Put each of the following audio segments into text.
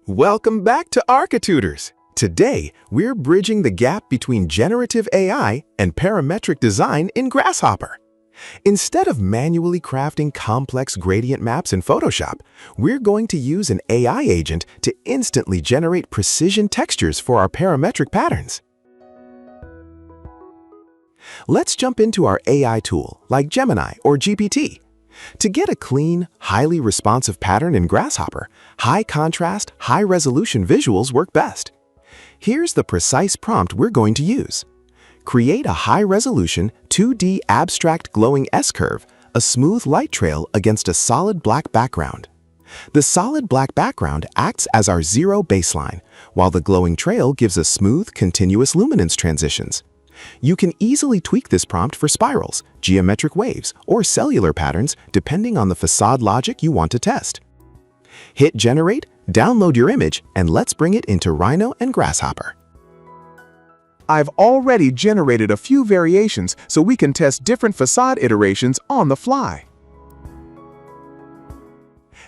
Welcome back to Architutors. Today, we're bridging the gap between generative AI and parametric design in Grasshopper. Instead of manually crafting complex gradient maps in Photoshop, we're going to use an AI agent to instantly generate precision textures for our parametric patterns. Let's jump into our AI tool, like Gemini or GPT. To get a clean, highly responsive pattern in Grasshopper, high-contrast, high-resolution visuals work best. Here's the precise prompt we're going to use. Create a high-resolution, 2D abstract glowing S-curve, a smooth light trail against a solid black background. The solid black background acts as our zero baseline, while the glowing trail gives us smooth, continuous luminance transitions. You can easily tweak this prompt for spirals, geometric waves, or cellular patterns depending on the facade logic you want to test. Hit Generate, download your image, and let's bring it into Rhino and Grasshopper. I've already generated a few variations so we can test different facade iterations on the fly.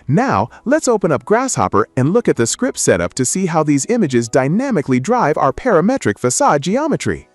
Now, let's open up Grasshopper and look at the script setup to see how these images dynamically drive our parametric facade geometry.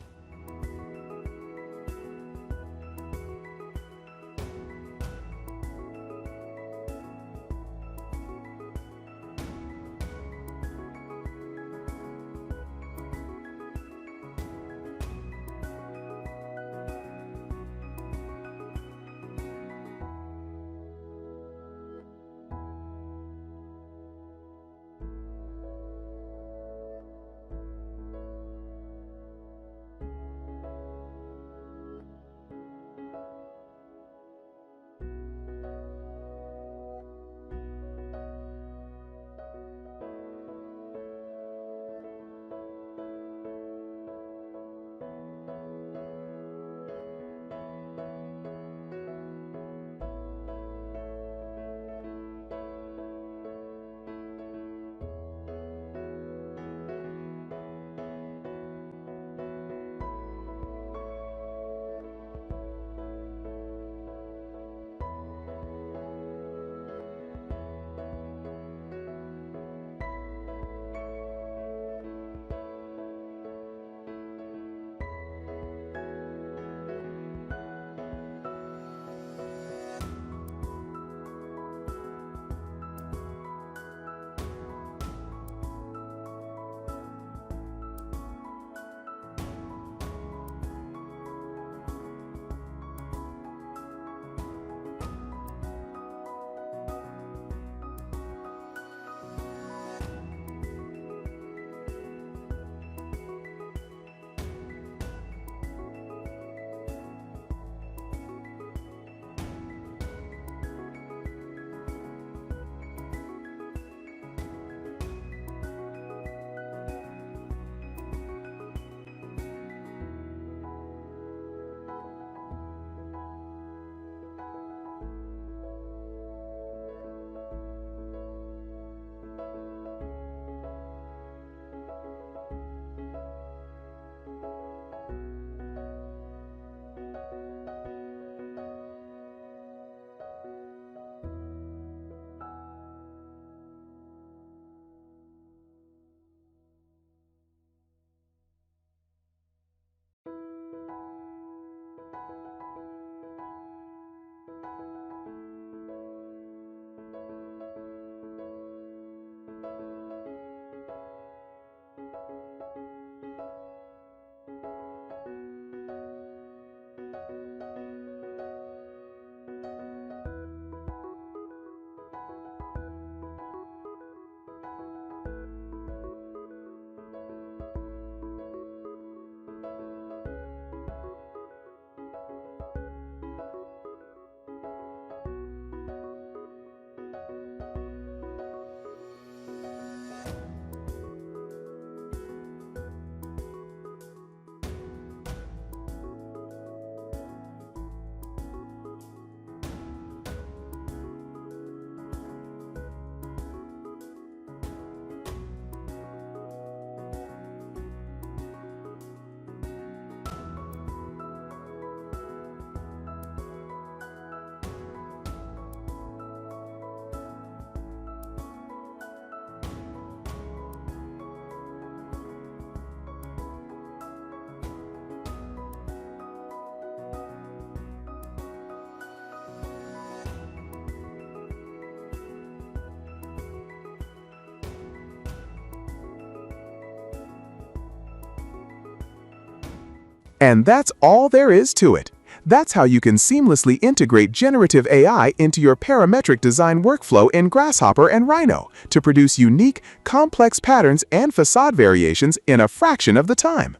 And that's all there is to it. That's how you can seamlessly integrate generative AI into your parametric design workflow in Grasshopper and Rhino to produce unique, complex patterns and facade variations in a fraction of the time.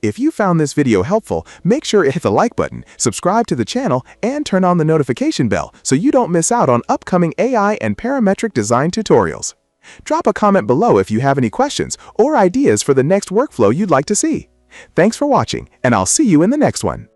If you found this video helpful, make sure to hit the like button, subscribe to the channel, and turn on the notification bell so you don't miss out on upcoming AI and parametric design tutorials. Drop a comment below if you have any questions or ideas for the next workflow you'd like to see. Thanks for watching, and I'll see you in the next one.